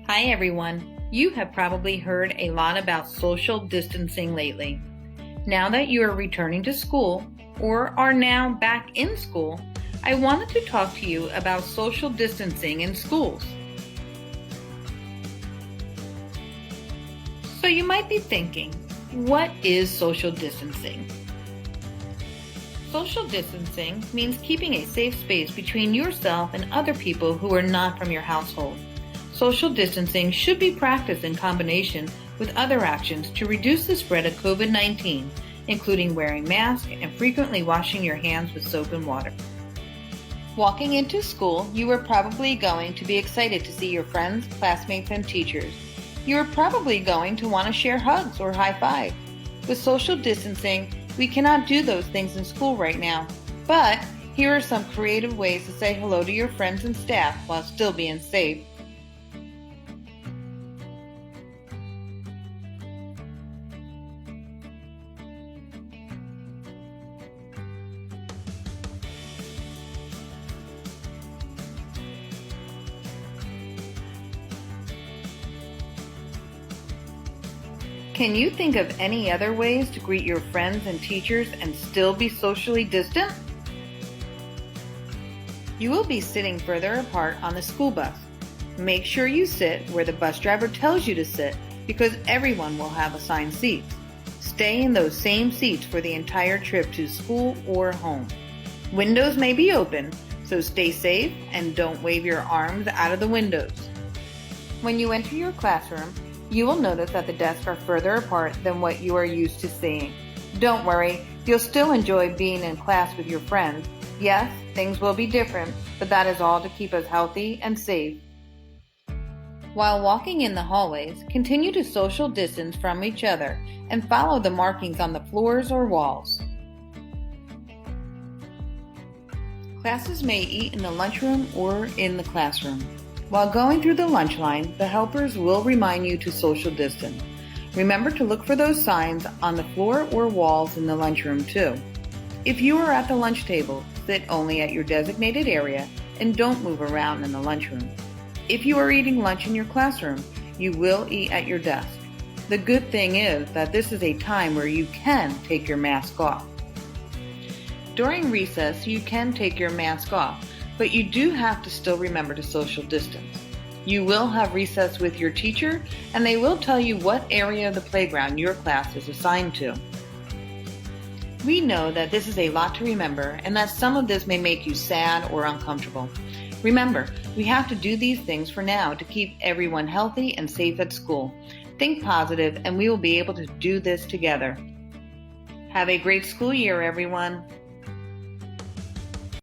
Hi everyone. You have probably heard a lot about social distancing lately. Now that you are returning to school or are now back in school, I wanted to talk to you about social distancing in schools. So you might be thinking, what is social distancing? Social distancing means keeping a safe space between yourself and other people who are not from your household. Social distancing should be practiced in combination with other actions to reduce the spread of COVID-19, including wearing masks and frequently washing your hands with soap and water. Walking into school, you are probably going to be excited to see your friends, classmates, and teachers. You are probably going to want to share hugs or high five. With social distancing, we cannot do those things in school right now, but here are some creative ways to say hello to your friends and staff while still being safe. Can you think of any other ways to greet your friends and teachers and still be socially distant? You will be sitting further apart on the school bus. Make sure you sit where the bus driver tells you to sit because everyone will have assigned seats. Stay in those same seats for the entire trip to school or home. Windows may be open, so stay safe and don't wave your arms out of the windows. When you enter your classroom, you will notice that the desks are further apart than what you are used to seeing. Don't worry, you'll still enjoy being in class with your friends. Yes, things will be different, but that is all to keep us healthy and safe. While walking in the hallways, continue to social distance from each other and follow the markings on the floors or walls. Classes may eat in the lunchroom or in the classroom. While going through the lunch line, the helpers will remind you to social distance. Remember to look for those signs on the floor or walls in the lunchroom too. If you are at the lunch table, sit only at your designated area and don't move around in the lunchroom. If you are eating lunch in your classroom, you will eat at your desk. The good thing is that this is a time where you can take your mask off. During recess, you can take your mask off, but you do have to still remember to social distance. You will have recess with your teacher, and they will tell you what area of the playground your class is assigned to. We know that this is a lot to remember and that some of this may make you sad or uncomfortable. Remember, we have to do these things for now to keep everyone healthy and safe at school. Think positive, and we will be able to do this together. Have a great school year, everyone.